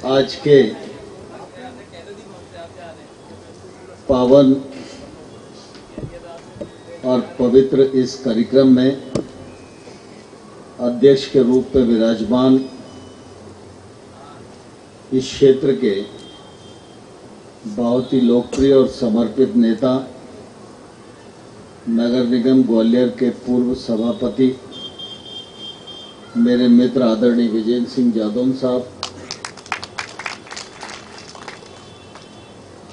आज के पावन और पवित्र इस कार्यक्रम में अध्यक्ष के रूप में विराजमान इस क्षेत्र के बहुत ही लोकप्रिय और समर्पित नेता, नगर निगम ग्वालियर के पूर्व सभापति मेरे मित्र आदरणीय विजेंद्र सिंह जादौन साहब,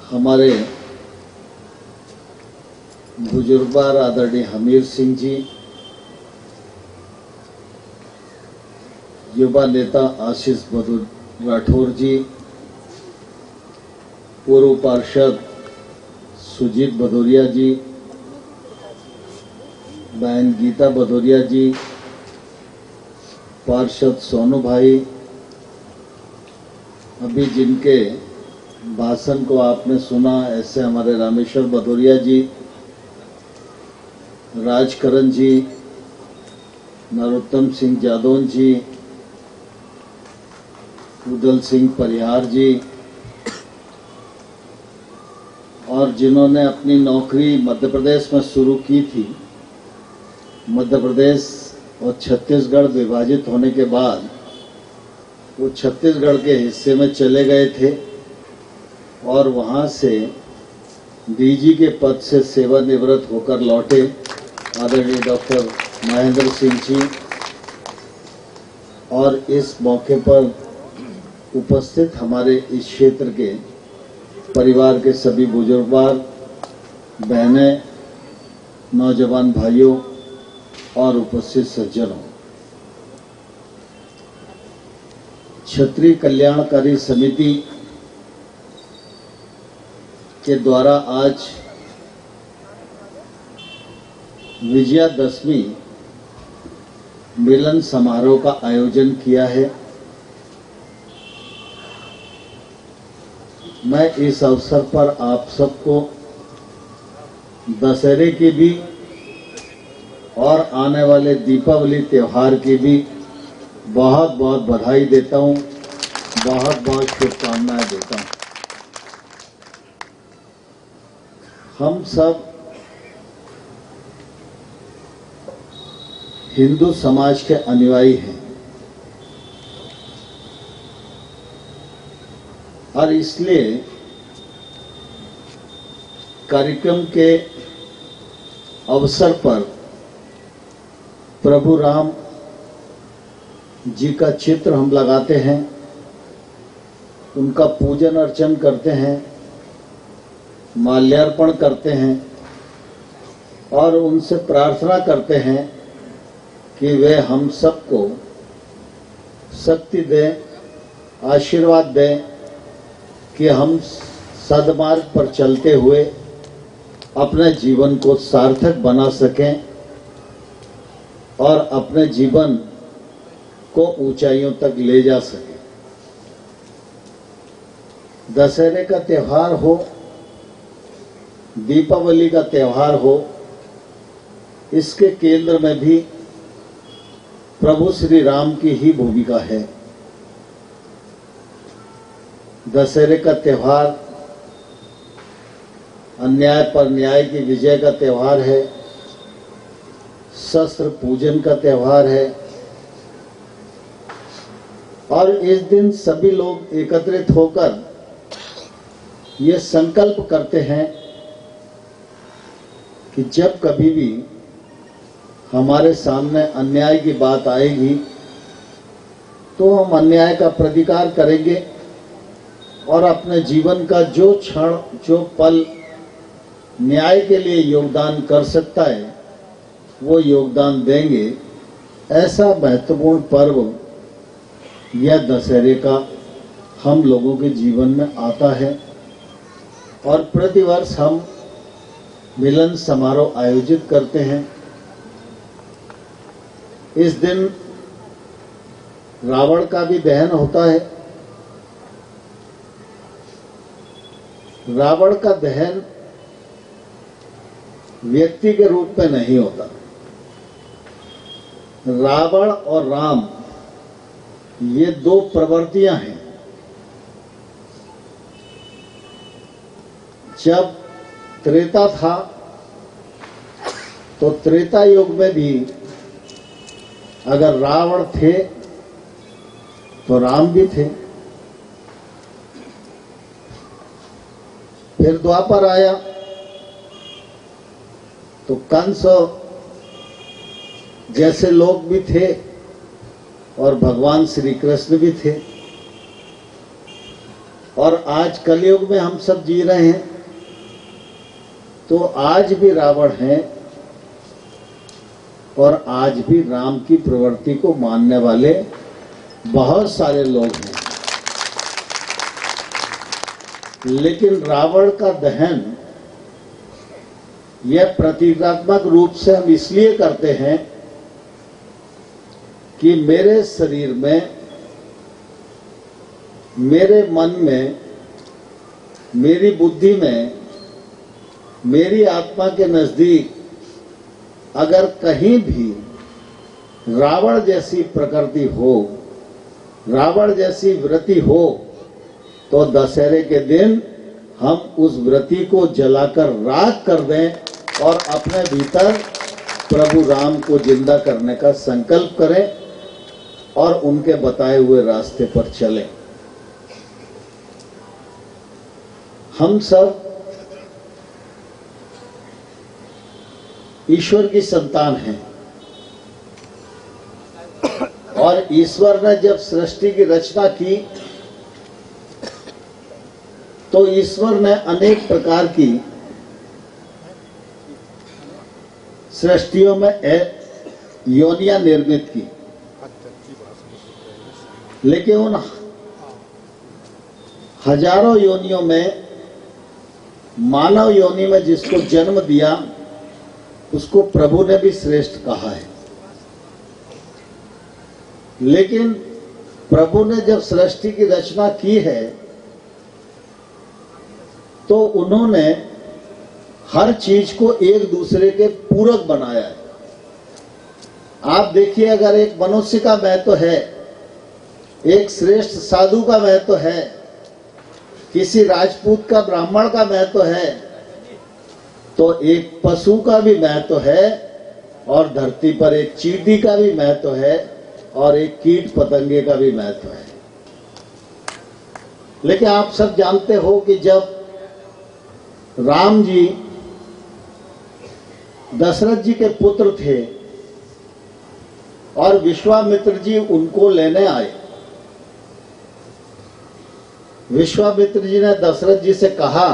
हमारे बुजुर्गवार आदरणीय हमीर सिंह जी, युवा नेता आशीष राठौर जी, पूर्व पार्षद सुजीत भदौरिया जी, बहन गीता भदौरिया जी, पार्षद सोनू भाई, अभी जिनके भाषण को आपने सुना ऐसे हमारे रामेश्वर भदौरिया जी, राजकरण जी, नरोत्तम सिंह जादौन जी, उदल सिंह परिहार जी, और जिन्होंने अपनी नौकरी मध्य प्रदेश में शुरू की थी। मध्य प्रदेश और छत्तीसगढ़ विभाजित होने के बाद वो छत्तीसगढ़ के हिस्से में चले गए थे और वहां से डीजी के पद से सेवानिवृत्त होकर लौटे आदरणीय डॉक्टर महेंद्र सिंह जी, और इस मौके पर उपस्थित हमारे इस क्षेत्र के परिवार के सभी बुजुर्गवार, बहनें, नौजवान भाइयों और उपस्थित सज्जनों, क्षत्रिय कल्याणकारी समिति के द्वारा आज विजयादशमी मिलन समारोह का आयोजन किया है। मैं इस अवसर पर आप सबको दशहरे की भी और आने वाले दीपावली त्योहार की भी बहुत बहुत बधाई देता हूं, बहुत बहुत शुभकामनाएं देता हूं। हम सब हिंदू समाज के अनुयायी हैं और इसलिए कार्यक्रम के अवसर पर प्रभु राम जी का चित्र हम लगाते हैं, उनका पूजन अर्चन करते हैं, माल्यार्पण करते हैं और उनसे प्रार्थना करते हैं कि वे हम सबको शक्ति दें, आशीर्वाद दें कि हम सद्मार्ग पर चलते हुए अपने जीवन को सार्थक बना सकें और अपने जीवन को ऊंचाइयों तक ले जा सकें। दशहरे का त्योहार हो, दीपावली का त्योहार हो, इसके केंद्र में भी प्रभु श्री राम की ही भूमिका है। दशहरे का त्योहार अन्याय पर न्याय की विजय का त्योहार है, शस्त्र पूजन का त्योहार है और इस दिन सभी लोग एकत्रित होकर ये संकल्प करते हैं कि जब कभी भी हमारे सामने अन्याय की बात आएगी तो हम अन्याय का प्रतिकार करेंगे और अपने जीवन का जो क्षण, जो पल न्याय के लिए योगदान कर सकता है वो योगदान देंगे। ऐसा महत्वपूर्ण पर्व यह दशहरे का हम लोगों के जीवन में आता है और प्रतिवर्ष हम मिलन समारोह आयोजित करते हैं। इस दिन रावण का भी दहन होता है। रावण का दहन व्यक्ति के रूप में नहीं होता। रावण और राम ये दो प्रवृत्तियां हैं जब त्रेता था तो त्रेता युग में भी अगर रावण थे तो राम भी थे। फिर द्वापर आया तो कंस जैसे लोग भी थे और भगवान श्री कृष्ण भी थे। और आज कलयुग में हम सब जी रहे हैं तो आज भी रावण है और आज भी राम की प्रवृत्ति को मानने वाले बहुत सारे लोग हैं। लेकिन रावण का दहन यह प्रतीकात्मक रूप से हम इसलिए करते हैं कि मेरे शरीर में, मेरे मन में, मेरी बुद्धि में, मेरी आत्मा के नजदीक अगर कहीं भी रावण जैसी प्रकृति हो, रावण जैसी वृत्ति हो, तो दशहरे के दिन हम उस वृत्ति को जलाकर राख कर दें और अपने भीतर प्रभु राम को जिंदा करने का संकल्प करें और उनके बताए हुए रास्ते पर चलें। हम सब ईश्वर की संतान हैं और ईश्वर ने जब सृष्टि की रचना की तो ईश्वर ने अनेक प्रकार की सृष्टियों में योनियां निर्मित की। लेकिन उन हजारों योनियों में मानव योनि में जिसको जन्म दिया उसको प्रभु ने भी श्रेष्ठ कहा है। लेकिन प्रभु ने जब सृष्टि की रचना की है तो उन्होंने हर चीज को एक दूसरे के पूरक बनाया है। आप देखिए, अगर एक मनुष्य का महत्व है, एक श्रेष्ठ साधु का महत्व है, किसी राजपूत का, ब्राह्मण का महत्व है, तो एक पशु का भी महत्व है और धरती पर एक चींटी का भी महत्व है और एक कीट पतंगे का भी महत्व है। लेकिन आप सब जानते हो कि जब राम जी दशरथ जी के पुत्र थे और विश्वामित्र जी उनको लेने आए, विश्वामित्र जी ने दशरथ जी से कहा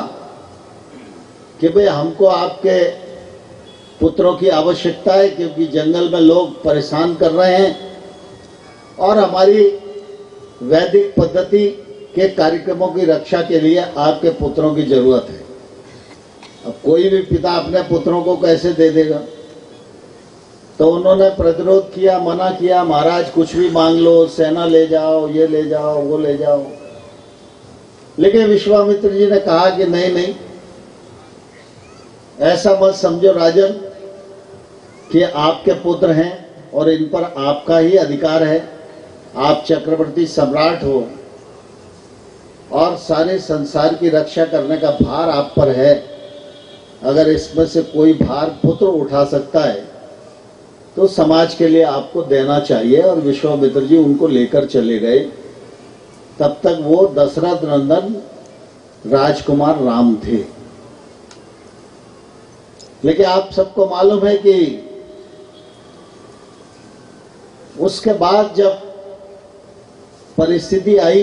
कि भाई हमको आपके पुत्रों की आवश्यकता है क्योंकि जंगल में लोग परेशान कर रहे हैं और हमारी वैदिक पद्धति के कार्यक्रमों की रक्षा के लिए आपके पुत्रों की जरूरत है। अब कोई भी पिता अपने पुत्रों को कैसे दे देगा? तो उन्होंने प्रतिरोध किया, मना किया, महाराज कुछ भी मांग लो, सेना ले जाओ, ये ले जाओ, वो ले जाओ। लेकिन विश्वामित्र जी ने कहा कि नहीं नहीं, ऐसा मत समझो राजन कि आपके पुत्र हैं और इन पर आपका ही अधिकार है। आप चक्रवर्ती सम्राट हो और सारे संसार की रक्षा करने का भार आप पर है। अगर इसमें से कोई भार पुत्र उठा सकता है तो समाज के लिए आपको देना चाहिए। और विश्वामित्र जी उनको लेकर चले गए। तब तक वो दशरथ नंदन राजकुमार राम थे। लेकिन आप सबको मालूम है कि उसके बाद जब परिस्थिति आई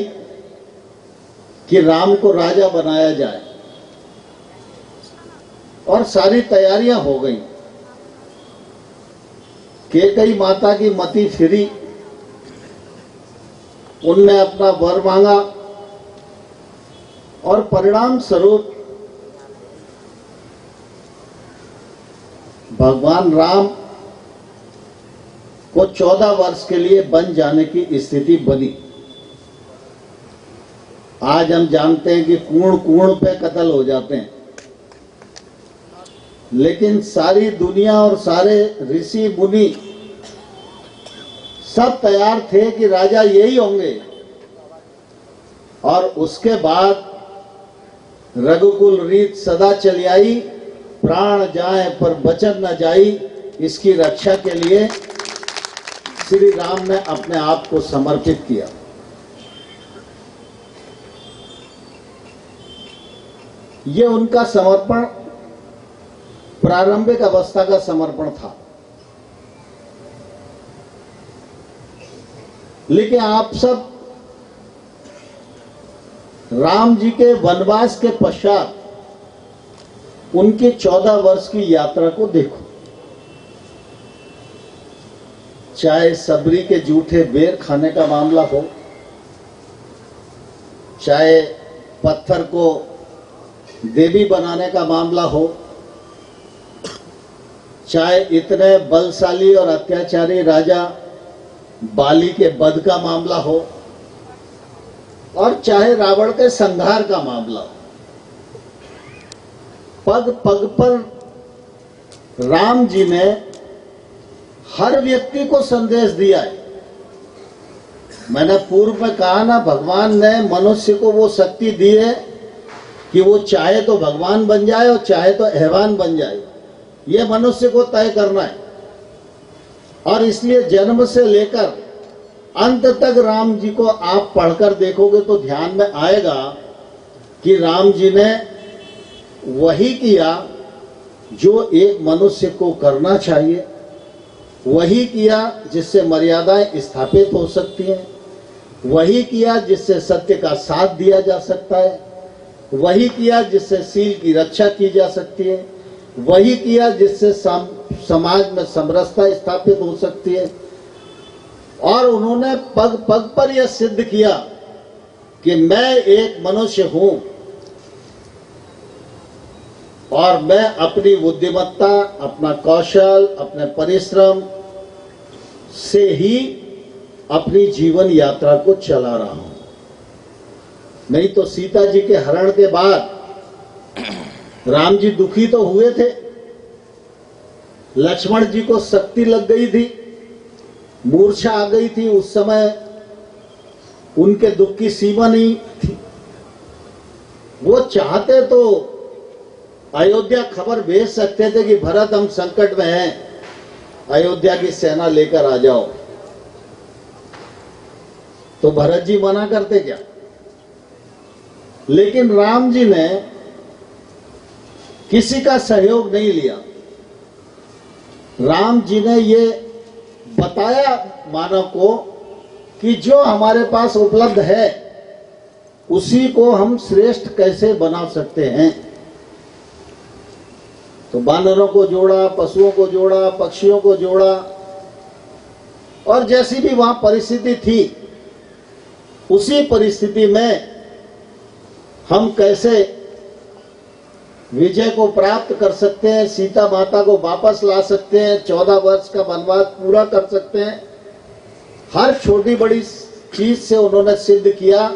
कि राम को राजा बनाया जाए और सारी तैयारियां हो गई, कैकेयी माता की मति फिरी, उनने अपना वर मांगा और परिणाम स्वरूप भगवान राम को 14 वर्ष के लिए बन जाने की स्थिति बनी। आज हम जानते हैं कि कूण कूण पे कत्ल हो जाते हैं, लेकिन सारी दुनिया और सारे ऋषि मुनि सब तैयार थे कि राजा यही होंगे। और उसके बाद रघुकुल रीत सदा चली आई, प्राण जाए पर बचन न जाई। इसकी रक्षा के लिए श्री राम ने अपने आप को समर्पित किया। ये उनका समर्पण प्रारंभिक अवस्था का समर्पण था। लेकिन आप सब राम जी के वनवास के पश्चात उनके 14 वर्ष की यात्रा को देखो। चाहे सबरी के जूठे बेर खाने का मामला हो, चाहे पत्थर को देवी बनाने का मामला हो, चाहे इतने बलशाली और अत्याचारी राजा बाली के वध का मामला हो, और चाहे रावण के संहार का मामला हो, पग पग पर राम जी ने हर व्यक्ति को संदेश दिया है। मैंने पूर्व में कहा ना, भगवान ने मनुष्य को वो शक्ति दी है कि वो चाहे तो भगवान बन जाए और चाहे तो हैवान बन जाए। ये मनुष्य को तय करना है। और इसलिए जन्म से लेकर अंत तक राम जी को आप पढ़कर देखोगे तो ध्यान में आएगा कि राम जी ने वही किया जो एक मनुष्य को करना चाहिए, वही किया जिससे मर्यादाएं स्थापित हो सकती हैं, वही किया जिससे सत्य का साथ दिया जा सकता है, वही किया जिससे सील की रक्षा की जा सकती है, वही किया जिससे समाज में समरसता स्थापित हो सकती है। और उन्होंने पग पग पर यह सिद्ध किया कि मैं एक मनुष्य हूं और मैं अपनी बुद्धिमत्ता, अपना कौशल, अपने परिश्रम से ही अपनी जीवन यात्रा को चला रहा हूं। नहीं तो सीता जी के हरण के बाद राम जी दुखी तो हुए थे, लक्ष्मण जी को शक्ति लग गई थी, मूर्छा आ गई थी। उस समय उनके दुख की सीमा नहीं थी। वो चाहते तो अयोध्या खबर भेज सकते थे कि भरत हम संकट में हैं, अयोध्या की सेना लेकर आ जाओ, तो भरत जी मना करते क्या? लेकिन राम जी ने किसी का सहयोग नहीं लिया। राम जी ने ये बताया मानव को कि जो हमारे पास उपलब्ध है उसी को हम श्रेष्ठ कैसे बना सकते हैं। तो वानरों को जोड़ा, पशुओं को जोड़ा, पक्षियों को जोड़ा, और जैसी भी वहां परिस्थिति थी उसी परिस्थिति में हम कैसे विजय को प्राप्त कर सकते हैं, सीता माता को वापस ला सकते हैं, 14 वर्ष का वनवास पूरा कर सकते हैं। हर छोटी बड़ी चीज से उन्होंने सिद्ध किया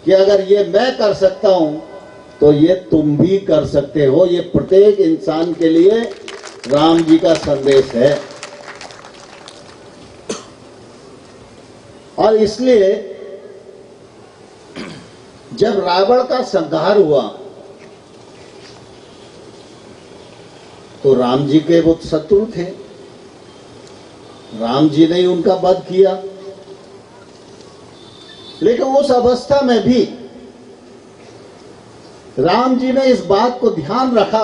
कि अगर ये मैं कर सकता हूं तो ये तुम भी कर सकते हो। ये प्रत्येक इंसान के लिए राम जी का संदेश है। और इसलिए जब रावण का संहार हुआ तो राम जी के वो शत्रु थे, राम जी ने ही उनका वध किया। लेकिन उस अवस्था में भी राम जी ने इस बात को ध्यान रखा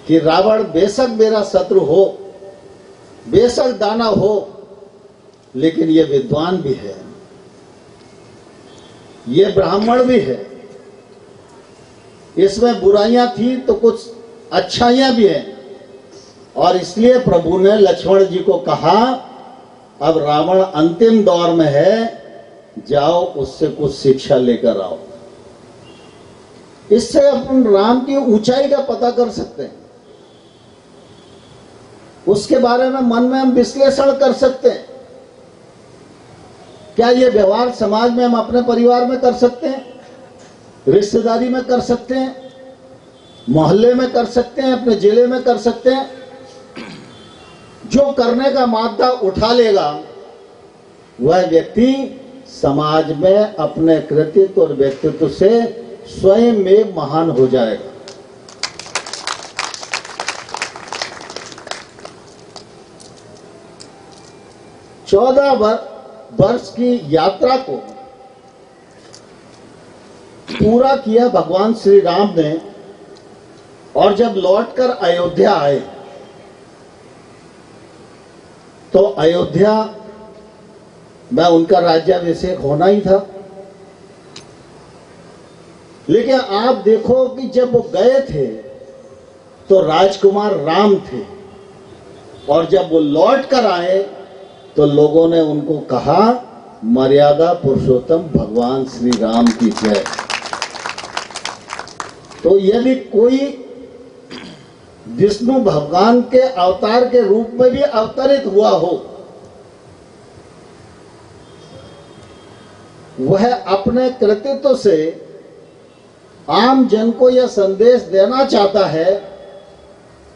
कि रावण बेशक मेरा शत्रु हो, बेशक दानव हो, लेकिन ये विद्वान भी है, ये ब्राह्मण भी है, इसमें बुराइयां थी तो कुछ अच्छाइयां भी हैं। और इसलिए प्रभु ने लक्ष्मण जी को कहा, अब रावण अंतिम दौर में है, जाओ उससे कुछ शिक्षा लेकर आओ। इससे अपन राम की ऊंचाई का पता कर सकते हैं, उसके बारे में मन में हम विश्लेषण कर सकते हैं। क्या ये व्यवहार समाज में हम अपने परिवार में कर सकते हैं, रिश्तेदारी में कर सकते हैं, मोहल्ले में कर सकते हैं, अपने जिले में कर सकते हैं। जो करने का मादा उठा लेगा वह व्यक्ति समाज में अपने कृतित्व और व्यक्तित्व से स्वयं में महान हो जाएगा। चौदह वर्ष की यात्रा को पूरा किया भगवान श्री राम ने, और जब लौटकर अयोध्या आए तो अयोध्या में उनका राज्याभिषेक होना ही था। लेकिन आप देखो कि जब वो गए थे तो राजकुमार राम थे, और जब वो लौट कर आए तो लोगों ने उनको कहा, मर्यादा पुरुषोत्तम भगवान श्री राम की जय। तो यदि कोई विष्णु भगवान के अवतार के रूप में भी अवतरित हुआ हो, वह अपने कृतित्व से आम जन को यह संदेश देना चाहता है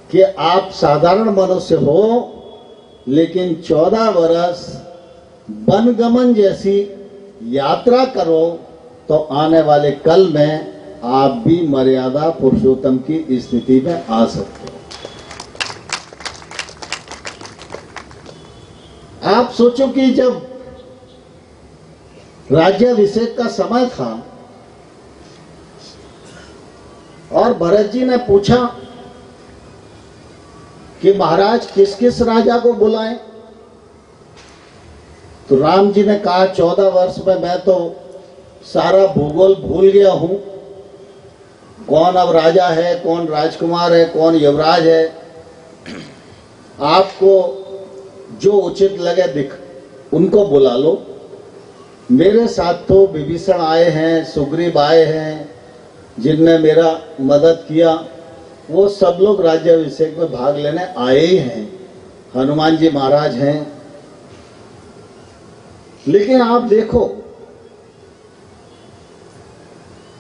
कि आप साधारण मनुष्य हो, लेकिन 14 वर्ष वनगमन जैसी यात्रा करो तो आने वाले कल में आप भी मर्यादा पुरुषोत्तम की स्थिति में आ सकते हो। आप सोचो कि जब राज्याभिषेक का समय था और भरत जी ने पूछा कि महाराज किस किस राजा को बुलाएं, तो राम जी ने कहा 14 वर्ष में मैं तो सारा भूगोल भूल गया हूं, कौन अब राजा है, कौन राजकुमार है, कौन युवराज है। आपको जो उचित लगे दिख उनको बुला लो। मेरे साथ तो विभीषण आए हैं, सुग्रीव आए हैं, जिनने मेरा मदद किया, वो सब लोग राज्याभिषेक में भाग लेने आए ही हैं। हनुमान जी महाराज हैं। लेकिन आप देखो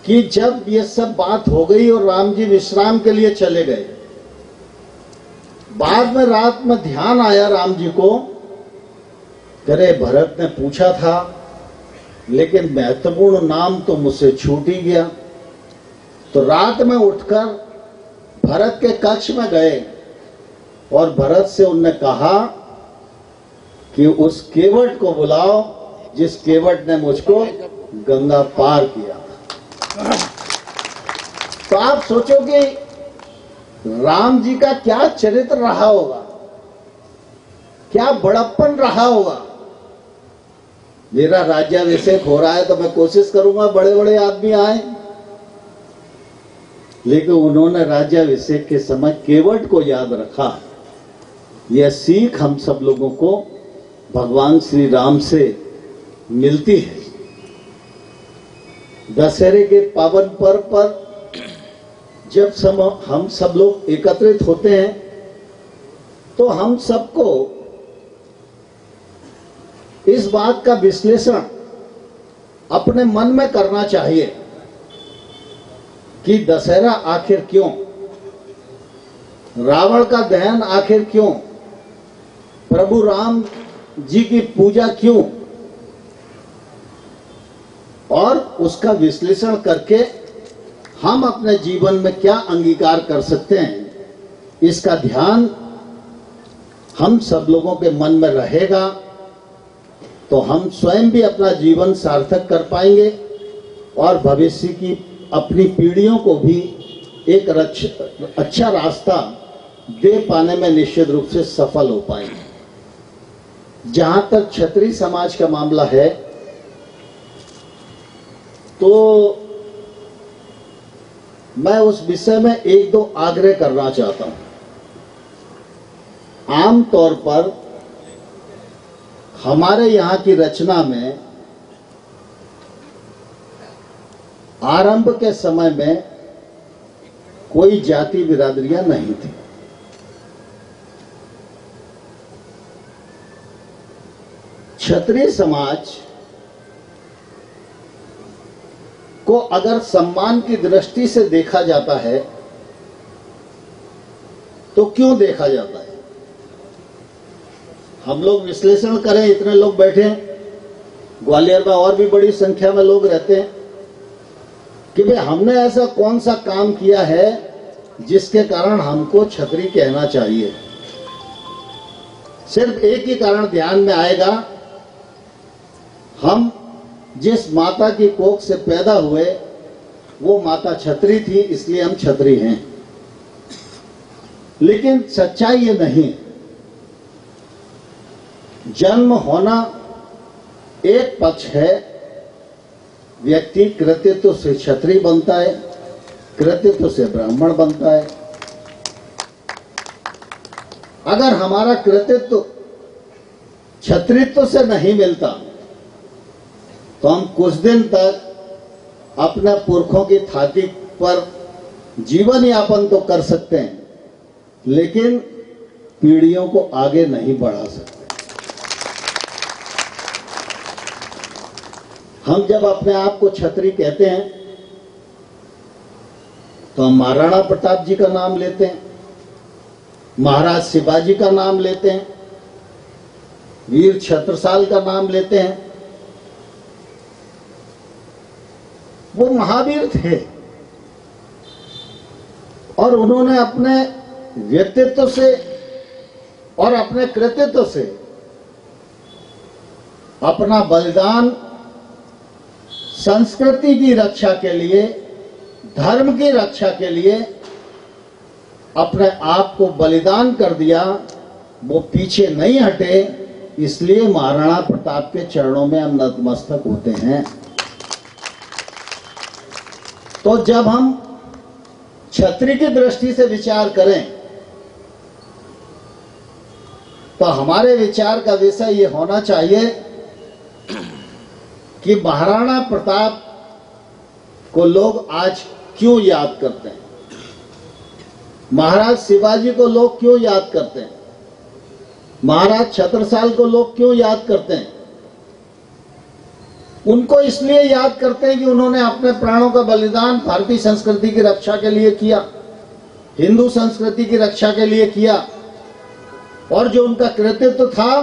कि जब ये सब बात हो गई और राम जी विश्राम के लिए चले गए, बाद में रात में ध्यान आया राम जी को, अरे भरत ने पूछा था लेकिन महत्वपूर्ण नाम तो मुझसे छूट ही गया। तो रात में उठकर भरत के कक्ष में गए और भरत से उनने कहा कि उस केवट को बुलाओ जिस केवट ने मुझको गंगा पार किया। तो आप सोचो कि राम जी का क्या चरित्र रहा होगा, क्या बड़प्पन रहा होगा। मेरा राज्याभिषेक हो रहा है तो मैं कोशिश करूंगा बड़े बड़े आदमी आए, लेकिन उन्होंने राज्याभिषेक के समय केवट को याद रखा। यह सीख हम सब लोगों को भगवान श्री राम से मिलती है। दशहरे के पावन पर्व पर जब हम सब लोग एकत्रित होते हैं तो हम सबको इस बात का विश्लेषण अपने मन में करना चाहिए कि दशहरा आखिर क्यों, रावण का दहन आखिर क्यों, प्रभु राम जी की पूजा क्यों, और उसका विश्लेषण करके हम अपने जीवन में क्या अंगीकार कर सकते हैं, इसका ध्यान हम सब लोगों के मन में रहेगा तो हम स्वयं भी अपना जीवन सार्थक कर पाएंगे और भविष्य की अपनी पीढ़ियों को भी एक अच्छा रास्ता दे पाने में निश्चित रूप से सफल हो पाएंगे। जहां तक क्षत्रिय समाज का मामला है तो मैं उस विषय में एक दो आग्रह करना चाहता हूं। आम तौर पर हमारे यहां की रचना में आरंभ के समय में कोई जाति बिरादरियां नहीं थी। क्षत्रिय समाज को अगर सम्मान की दृष्टि से देखा जाता है तो क्यों देखा जाता है? हम लोग विश्लेषण करें, इतने लोग बैठे हैं, ग्वालियर में और भी बड़ी संख्या में लोग रहते हैं, कि भाई हमने ऐसा कौन सा काम किया है जिसके कारण हमको छतरी कहना चाहिए। सिर्फ एक ही कारण ध्यान में आएगा, हम जिस माता की कोख से पैदा हुए वो माता छतरी थी, इसलिए हम छतरी हैं। लेकिन सच्चाई ये नहीं। जन्म होना एक पक्ष है, व्यक्ति कृतित्व से क्षत्रिय बनता है, कृतित्व से ब्राह्मण बनता है। अगर हमारा कृतित्व क्षत्रित्व से नहीं मिलता तो हम कुछ दिन तक अपने पुरखों की थाती पर जीवन यापन तो कर सकते हैं, लेकिन पीढ़ियों को आगे नहीं बढ़ा सकते। हम जब अपने आप को छतरी कहते हैं तो हम महाराणा प्रताप जी का नाम लेते हैं, महाराज शिवाजी का नाम लेते हैं, वीर छत्रसाल का नाम लेते हैं। वो महावीर थे और उन्होंने अपने व्यक्तित्व से और अपने कृतित्व से अपना बलिदान संस्कृति की रक्षा के लिए, धर्म की रक्षा के लिए अपने आप को बलिदान कर दिया। वो पीछे नहीं हटे, इसलिए महाराणा प्रताप के चरणों में हम नतमस्तक होते हैं। तो जब हम क्षत्रिय की दृष्टि से विचार करें तो हमारे विचार का विषय ये होना चाहिए कि महाराणा प्रताप को लोग आज क्यों याद करते हैं, महाराज शिवाजी को लोग क्यों याद करते हैं, महाराज छत्रसाल को लोग क्यों याद करते हैं। उनको इसलिए याद करते हैं कि उन्होंने अपने प्राणों का बलिदान भारतीय संस्कृति की रक्षा के लिए किया, हिंदू संस्कृति की रक्षा के लिए किया, और जो उनका कृतित्व था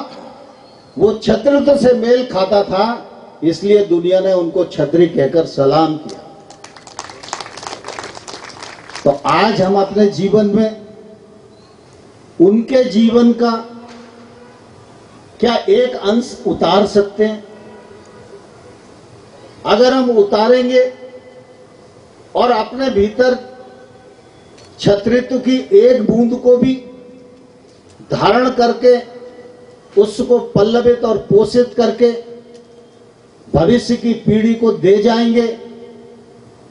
वो क्षत्रित्व से मेल खाता था, इसलिए दुनिया ने उनको छतरी कहकर सलाम किया। तो आज हम अपने जीवन में उनके जीवन का क्या एक अंश उतार सकते हैं? अगर हम उतारेंगे और अपने भीतर क्षत्रित्व की एक बूंद को भी धारण करके उसको पल्लवित और पोषित करके भविष्य की पीढ़ी को दे जाएंगे,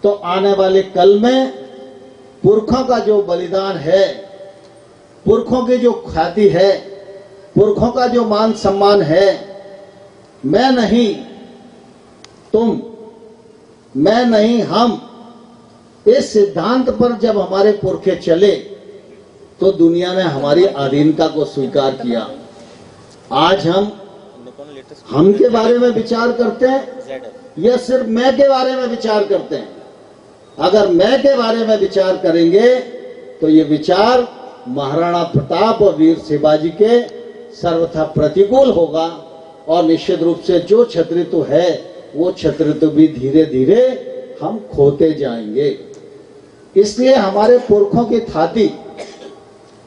तो आने वाले कल में पुरखों का जो बलिदान है, पुरखों की जो ख्याति है, पुरखों का जो मान सम्मान है, मैं नहीं तुम, मैं नहीं हम, इस सिद्धांत पर जब हमारे पुरखे चले तो दुनिया ने हमारी अधीनता को स्वीकार किया। आज हम के बारे में विचार करते हैं या सिर्फ मैं के बारे में विचार करते हैं? अगर मैं के बारे में विचार करेंगे तो ये विचार महाराणा प्रताप और वीर शिवाजी के सर्वथा प्रतिकूल होगा, और निश्चित रूप से जो क्षत्रित्व है वो क्षत्रित्व भी धीरे धीरे हम खोते जाएंगे। इसलिए हमारे पुरखों की थाती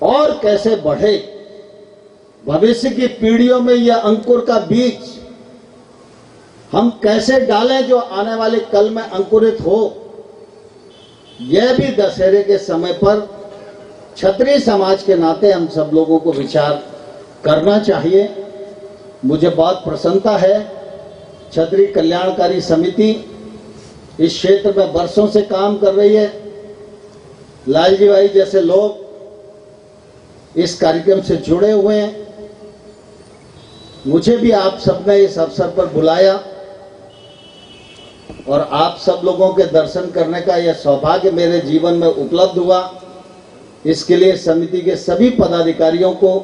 और कैसे बढ़े, भविष्य की पीढ़ियों में यह अंकुर का बीज हम कैसे डालें जो आने वाले कल में अंकुरित हो, यह भी दशहरे के समय पर क्षत्रिय समाज के नाते हम सब लोगों को विचार करना चाहिए। मुझे बहुत प्रसन्नता है, क्षत्रिय कल्याणकारी समिति इस क्षेत्र में वर्षों से काम कर रही है। लालजी भाई जैसे लोग इस कार्यक्रम से जुड़े हुए हैं। मुझे भी आप सबने इस अवसर पर बुलाया और आप सब लोगों के दर्शन करने का यह सौभाग्य मेरे जीवन में उपलब्ध हुआ। इसके लिए समिति के सभी पदाधिकारियों को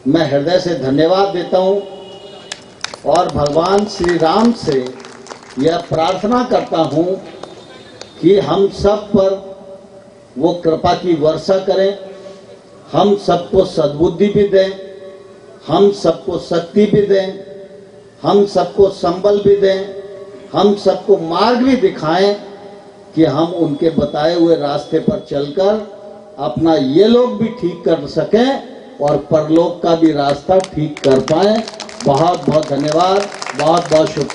मैं हृदय से धन्यवाद देता हूं और भगवान श्री राम से यह प्रार्थना करता हूं कि हम सब पर वो कृपा की वर्षा करें, हम सबको सद्बुद्धि भी दें, हम सबको शक्ति भी दें, हम सबको संबल भी दें, हम सबको मार्ग भी दिखाएं कि हम उनके बताए हुए रास्ते पर चलकर अपना ये लोग भी ठीक कर सकें और परलोक का भी रास्ता ठीक कर पाएं। बहुत बहुत धन्यवाद, बहुत बहुत शुक्रिया।